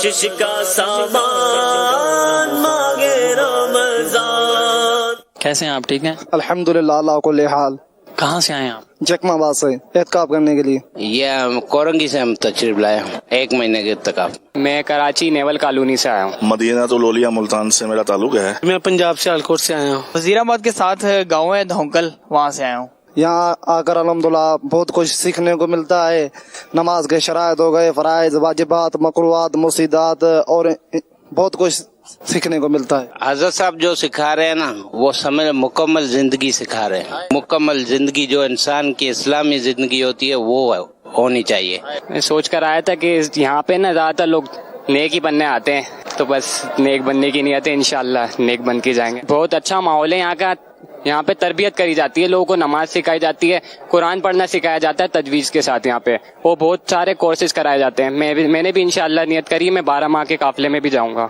بخشش کا سامان مانگے رمضان. کیسے ہیں آپ؟ ٹھیک ہیں الحمدللہ اللہ کل حال. کہاں سے آئے ہیں آپ؟ جکما آباد سے اعتکاف کرنے کے لیے. یہ کورنگی سے ہم تشریف لائے ہیں 1 مہینے کے اعتکاف. میں کراچی نیول کالونی سے آیا ہوں. مدینہ تو لولیا ملتان سے میرا تعلق ہے. میں پنجاب سے الکوٹ سے آیا ہوں. وزیر آباد کے ساتھ گاؤں ہے دھونکل، وہاں سے آیا ہوں. یہاں آ کر الحمدللہ بہت کچھ سیکھنے کو ملتا ہے. نماز کے شرائط ہو گئے، فرائض، واجبات، مکروہات، مصیدات، اور بہت کچھ سیکھنے کو ملتا ہے. حضرت صاحب جو سکھا رہے ہیں نا وہ سمجھ مکمل زندگی سکھا رہے ہیں. مکمل زندگی جو انسان کی اسلامی زندگی ہوتی ہے وہ ہونی چاہیے. میں سوچ کر آیا تھا کہ یہاں پہ نا زیادہ تر لوگ نیک ہی بننے آتے ہیں، تو بس نیک بننے کی نیت ہے، انشاءاللہ نیک بن کے جائیں گے. بہت اچھا ماحول ہے یہاں کا. یہاں پہ تربیت کری جاتی ہے، لوگوں کو نماز سکھائی جاتی ہے، قرآن پڑھنا سکھایا جاتا ہے تجویز کے ساتھ. یہاں پہ وہ بہت سارے کورسز کرائے جاتے ہیں. میں نے بھی انشاءاللہ نیت کری، میں 12 ماہ کے قافلے میں بھی جاؤں گا.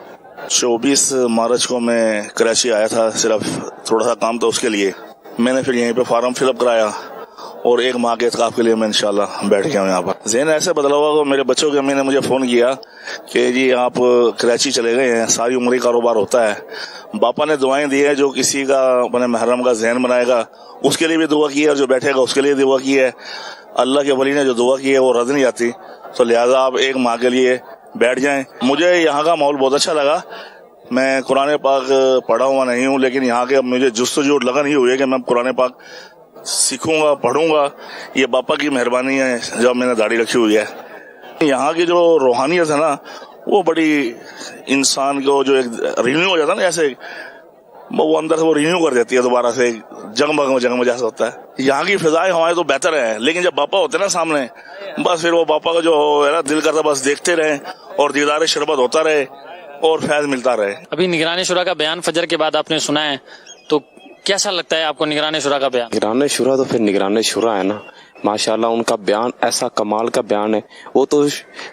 24 مارچ کو میں کراچی آیا تھا، صرف تھوڑا سا کام تھا اس کے لیے. میں نے پھر یہیں پہ فارم فل اپ کرایا اور 1 ماہ کے اعتکاف کے لیے میں انشاءاللہ بیٹھ گیا ہوں یہاں پر. ذہن ایسے بدلا ہوا کہ میرے بچوں کی امی نے مجھے فون کیا کہ جی آپ کراچی چلے گئے ہیں، ساری عمری کاروبار ہوتا ہے. باپا نے دعائیں دی ہے، جو کسی کا اپنے محرم کا ذہن بنائے گا اس کے لیے بھی دعا کی ہے، اور جو بیٹھے گا اس کے لیے دعا کی ہے. اللہ کے ولی نے جو دعا کی ہے وہ رد نہیں آتی، تو لہٰذا آپ 1 ماہ کے لیے بیٹھ جائیں. مجھے یہاں کا ماحول بہت اچھا لگا. میں قرآن پاک پڑھا ہوا نہیں ہوں، لیکن یہاں کے مجھے جستجو لگن نہیں ہوئی ہے کہ میں قرآن پاک سیکھوں گا، پڑھوں گا. یہ باپا کی مہربانی ہے جب میں نے داڑھی رکھی ہوئی ہے. یہاں کی جو روحانیت ہے نا وہ بڑی انسان کو جو ایک رینیو ہو جاتا ہے نا، ایسے وہ اندر سے وہ رینیو کر دیتی ہے، دوبارہ سے جگمگ جیسا ہوتا ہے. یہاں کی فضائیں ہوائیں تو بہتر ہیں، لیکن جب باپا ہوتے ہیں نا سامنے، بس پھر وہ باپا کا جو ہے نا دل کرتا بس دیکھتے رہیں اور دیدار شربت ہوتا رہے اور فیض ملتا رہے. ابھی نگران شورا کا بیان فجر کے بعد آپ نے سنا ہے، تو کیسا لگتا ہے آپ کو نگران شورا کا بیان؟ نگران شورا تو پھر نگران شورا ہے نا، ماشاءاللہ ان کا بیان ایسا کمال کا بیان ہے. وہ تو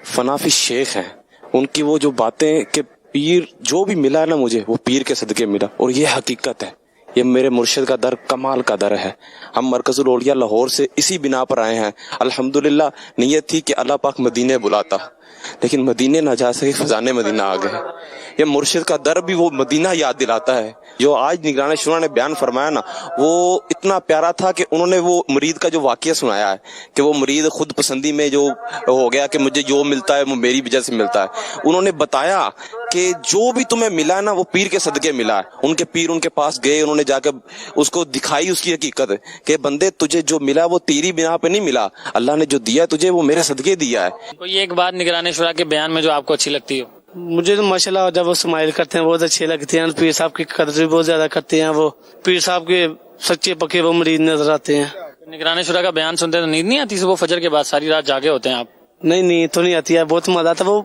فنافی شیخ ہیں. ان کی وہ جو باتیں کہ پیر جو بھی ملا ہے نا مجھے وہ پیر کے صدقے ملا، اور یہ حقیقت ہے. یہ میرے مرشد کا در کمال کا در ہے. ہم مرکز الاولیاء لاہور سے اسی بنا پر آئے ہیں. الحمدللہ نیت تھی کہ اللہ پاک مدینے بلاتا، لیکن مدینے نہ جا سکے، خزانے مدینہ آ گئے. یہ مرشد کا در بھی وہ مدینہ یاد دلاتا ہے. جو آج نگران شورا نے بیان فرمایا نا وہ اتنا پیارا تھا کہ انہوں نے وہ مرید کا جو واقعہ سنایا ہے کہ وہ مرید خود پسندی میں جو ہو گیا کہ مجھے جو ملتا ہے وہ میری وجہ سے ملتا ہے. انہوں نے بتایا کہ جو بھی تمہیں ملا ہے نا وہ پیر کے صدقے ملا ہے. ان کے پیر ان کے پاس گئے، انہوں نے جا کے اس کو دکھائی اس کی حقیقت کہ بندے تجھے جو ملا وہ تیری بنا پہ نہیں ملا، اللہ نے جو دیا تجھے وہ میرے صدقے دیا ہے. کوئی ایک بات نگران شورا کے بیان میں جو آپ کو اچھی لگتی ہو؟ مجھے تو ماشاءاللہ جب وہ سمائل کرتے ہیں بہت اچھے لگتے ہیں. پیر صاحب کی قدر بھی بہت زیادہ کرتے ہیں. وہ پیر صاحب کے سچے پکے وہ مرید نظر آتے ہیں. نگران شورا کا بیان سنتے تو نیند نہیں آتی؟ صبح فجر کے بعد ساری رات جاگے ہوتے ہیں آپ؟ نہیں نیند تو نہیں آتی ہے، بہت مزہ آتا ہے. وہ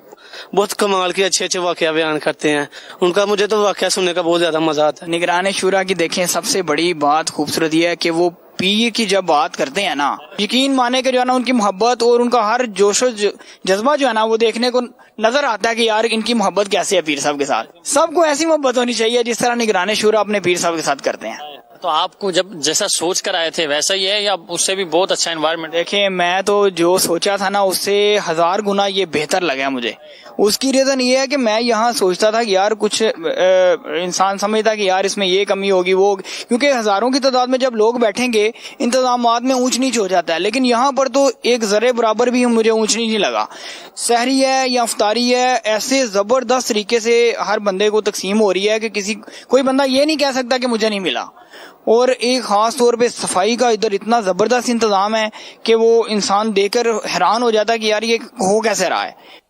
بہت کمال کے اچھے اچھے واقعہ بیان کرتے ہیں. ان کا مجھے تو واقعہ سننے کا بہت زیادہ مزہ آتا ہے. نگران شورا کی دیکھیں سب سے بڑی بات خوبصورت یہ ہے کہ وہ پیر کی جب بات کرتے ہیں نا، یقین مانے کہ جو ہے نا ان کی محبت اور ان کا ہر جوش و جذبہ جو ہے نا وہ دیکھنے کو نظر آتا ہے کہ یار ان کی محبت کیسے ہے پیر صاحب کے ساتھ. سب کو ایسی محبت ہونی چاہیے جس طرح نگران شورا اپنے پیر صاحب کے ساتھ کرتے ہیں. تو آپ کو جب جیسا سوچ کر آئے تھے ویسا ہی ہے یا اس سے بھی بہت اچھا انوائرمنٹ؟ دیکھیں میں تو جو سوچا تھا نا اس سے 1000 گنا یہ بہتر لگا مجھے. اس کی ریزن یہ ہے کہ میں یہاں سوچتا تھا کہ یار کچھ انسان سمجھتا کہ یار اس میں یہ کمی ہوگی وہ، کیونکہ ہزاروں کی تعداد میں جب لوگ بیٹھیں گے انتظامات میں اونچ نیچ ہو جاتا ہے. لیکن یہاں پر تو ایک ذرے برابر بھی مجھے اونچ نیچ نہیں لگا. سحری ہے یا افطاری ہے ایسے زبردست طریقے سے ہر بندے کو تقسیم ہو رہی ہے کہ کوئی بندہ یہ نہیں کہہ سکتا کہ مجھے نہیں ملا. اور ایک خاص طور پہ صفائی کا ادھر اتنا زبردست انتظام ہے کہ وہ انسان دیکھ کر حیران ہو جاتا ہے کہ یار یہ ہو کیسے رہا ہے.